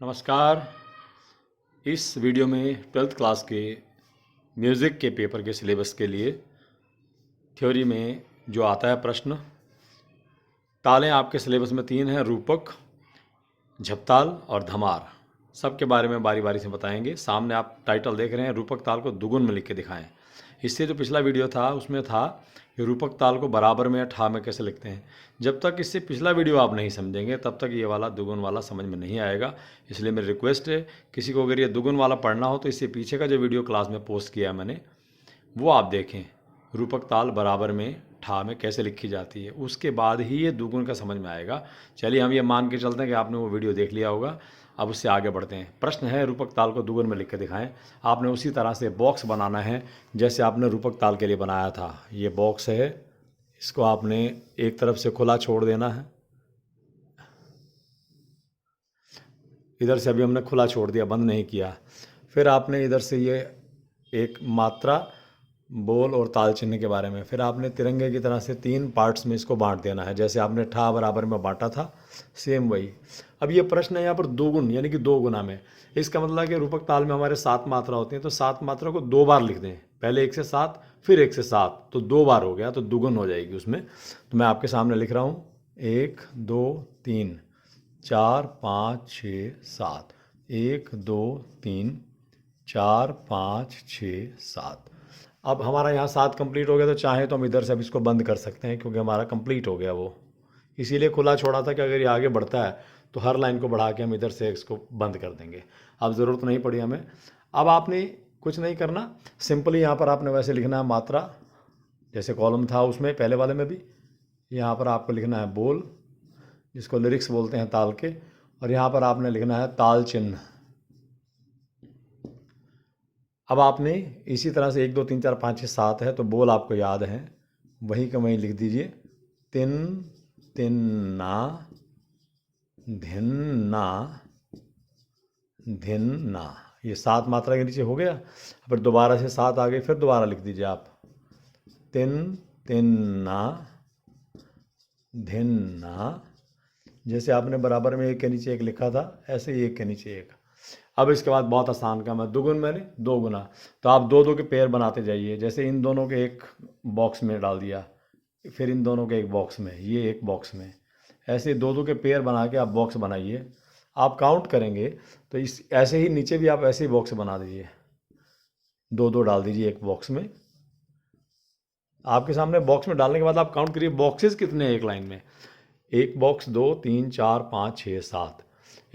नमस्कार। इस वीडियो में ट्वेल्थ क्लास के म्यूज़िक के पेपर के सिलेबस के लिए थ्योरी में जो आता है प्रश्न, तालें आपके सिलेबस में 3 हैं, रूपक, झपताल और धमार। सब के बारे में बारी बारी से बताएंगे। सामने आप टाइटल देख रहे हैं, रूपक ताल को दुगुन में लिख के दिखाएं। इससे जो पिछला वीडियो था उसमें था कि रूपक ताल को बराबर में या ठा में कैसे लिखते हैं। जब तक इससे पिछला वीडियो आप नहीं समझेंगे तब तक ये वाला दुगुन वाला समझ में नहीं आएगा। इसलिए मेरी रिक्वेस्ट है, किसी को अगर ये दुगुन वाला पढ़ना हो तो इससे पीछे का जो वीडियो क्लास में पोस्ट किया है मैंने, वो आप देखें। रूपक ताल बराबर में ठा में कैसे लिखी जाती है, उसके बाद ही ये दुगुन का समझ में आएगा। चलिए हम ये मान के चलते हैं कि आपने वो वीडियो देख लिया होगा। अब उससे आगे बढ़ते हैं। प्रश्न है, रूपक ताल को दुगुन में लिख के दिखाएं। आपने उसी तरह से बॉक्स बनाना है जैसे आपने रूपक ताल के लिए बनाया था। ये बॉक्स है, इसको आपने एक तरफ से खुला छोड़ देना है। इधर से अभी हमने खुला छोड़ दिया, बंद नहीं किया। फिर आपने इधर से ये एक मात्रा, बोल और ताल चिन्ह के बारे में, फिर आपने तिरंगे की तरह से 3 पार्ट्स में इसको बांट देना है। जैसे आपने ठा बराबर में बांटा था, सेम वही। अब ये प्रश्न है यहाँ पर 2 गुण यानी कि 2 गुना में। इसका मतलब है कि रूपक ताल में हमारे 7 मात्रा होती हैं, तो 7 मात्रा को 2 बार लिख दें। पहले 1 से 7, फिर 1 से 7, तो 2 बार हो गया, तो दुगुन हो जाएगी उसमें। तो मैं आपके सामने लिख रहा हूँ 1 2 3 4 5 6 7। 1 2 3 4 5 6 7। अब हमारा यहाँ 7 कंप्लीट हो गया, तो चाहे तो हम इधर से अब इसको बंद कर सकते हैं क्योंकि हमारा कंप्लीट हो गया वो। इसीलिए खुला छोड़ा था कि अगर ये आगे बढ़ता है तो हर लाइन को बढ़ा के हम इधर से इसको बंद कर देंगे। अब ज़रूरत नहीं पड़ी हमें। अब आपने कुछ नहीं करना, सिंपली यहाँ पर आपने वैसे लिखना है मात्रा, जैसे कॉलम था उसमें पहले वाले में भी। यहाँ पर आपको लिखना है बोल, जिसको लिरिक्स बोलते हैं ताल के, और यहाँ पर आपने लिखना है ताल चिन्ह। अब आपने इसी तरह से 1 2 3 4 5 6 7 है, तो बोल आपको याद है, वहीं का वहीं लिख दीजिए। तिन तिन्ना धिन्ना धिन्ना। ये 7 मात्रा के नीचे हो गया। फिर दोबारा से 7 आ गए, फिर दोबारा लिख दीजिए आप, तिन तिन्ना धिन्ना। जैसे आपने बराबर में 1 के नीचे 1 लिखा था, ऐसे ही 1 के नीचे 1। अब इसके बाद बहुत आसान काम है, दुगुन मैंने 2 गुना, तो आप 2 2 के पेयर बनाते जाइए। जैसे इन दोनों के एक बॉक्स में डाल दिया, फिर इन दोनों के एक बॉक्स में, ये एक बॉक्स में, ऐसे 2 2 के पेयर बना के आप बॉक्स बनाइए। आप काउंट करेंगे तो इस ऐसे ही नीचे भी आप ऐसे ही बॉक्स बना दीजिए, 2 2 डाल दीजिए एक बॉक्स में। आपके सामने बॉक्स में डालने के बाद आप काउंट करिए बॉक्सेस कितने हैं एक लाइन में। 1 बॉक्स, 2 3 4 5 6 7,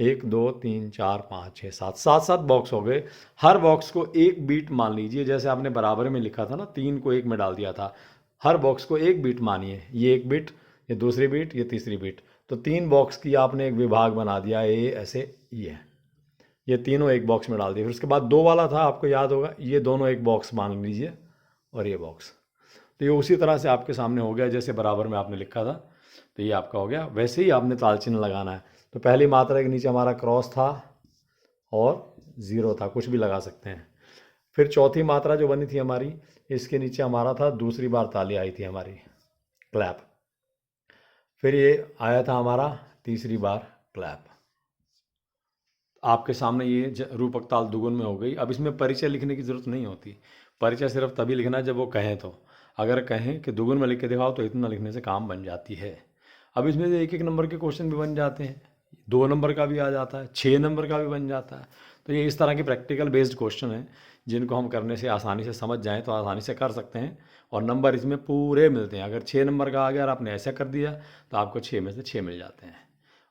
1 2 3 4 5 6 7, 7 बॉक्स हो गए। हर बॉक्स को एक बीट मान लीजिए। जैसे आपने बराबर में लिखा था ना, 3 को 1 में डाल दिया था। हर बॉक्स को एक बीट मानिए, ये एक बीट, ये दूसरी बीट, ये तीसरी बीट। तो 3 बॉक्स की आपने एक विभाग बना दिया, ये ऐसे, ये तीनों एक बॉक्स में डाल दिए। फिर उसके बाद 2 वाला था, आपको याद होगा, ये दोनों एक बॉक्स मान लीजिए, और ये बॉक्स। तो ये उसी तरह से आपके सामने हो गया जैसे बराबर में आपने लिखा था। तो ये आपका हो गया। वैसे ही आपने ताल चिन्ह लगाना है। तो पहली मात्रा के नीचे हमारा क्रॉस था और 0 था, कुछ भी लगा सकते हैं। फिर चौथी मात्रा जो बनी थी हमारी, इसके नीचे हमारा था, दूसरी बार ताली आई थी हमारी, क्लैप। फिर ये आया था हमारा तीसरी बार क्लैप। आपके सामने ये रूपक ताल दुगुन में हो गई। अब इसमें परिचय लिखने की ज़रूरत नहीं होती। परिचय सिर्फ तभी लिखना है जब वो कहें तो। अगर कहें कि दुगुन में लिख के दिखाओ तो इतना लिखने से काम बन जाती है। अब इसमें से 1 1 नंबर के क्वेश्चन भी बन जाते हैं, 2 नंबर का भी आ जाता है, 6 नंबर का भी बन जाता है। तो ये इस तरह के प्रैक्टिकल बेस्ड क्वेश्चन हैं जिनको हम करने से आसानी से समझ जाएँ तो आसानी से कर सकते हैं, और नंबर इसमें पूरे मिलते हैं। अगर 6 नंबर का आ गया और आपने ऐसा कर दिया तो आपको 6 में से 6 मिल जाते हैं।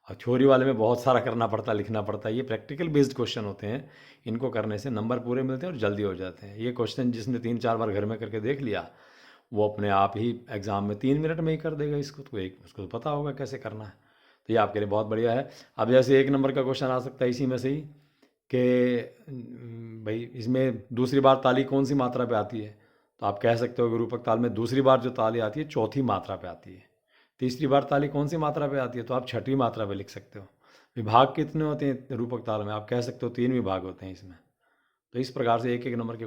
और थ्योरी वाले में बहुत सारा करना पड़ता है, लिखना पड़ता है। ये प्रैक्टिकल बेस्ड क्वेश्चन होते हैं, इनको करने से नंबर पूरे मिलते हैं और जल्दी हो जाते हैं। ये क्वेश्चन जिसने 3 4 बार घर में करके देख लिया, वो अपने आप ही एग्ज़ाम में 3 मिनट में ही कर देगा इसको। तो उसको तो पता होगा कैसे करना है। तो ये आपके लिए बहुत बढ़िया है। अब जैसे 1 नंबर का क्वेश्चन आ सकता है इसी में से ही कि भाई इसमें दूसरी बार ताली कौन सी मात्रा पे आती है, तो आप कह सकते हो कि रूपक ताल में दूसरी बार जो ताली आती है चौथी मात्रा पे आती है। तीसरी बार ताली कौन सी मात्रा पे आती है, तो आप छठी मात्रा पे लिख सकते हो। विभाग कितने होते हैं रूपक ताल में, आप कह सकते हो 3 विभाग होते हैं इसमें। तो इस प्रकार से 1 1 नंबर के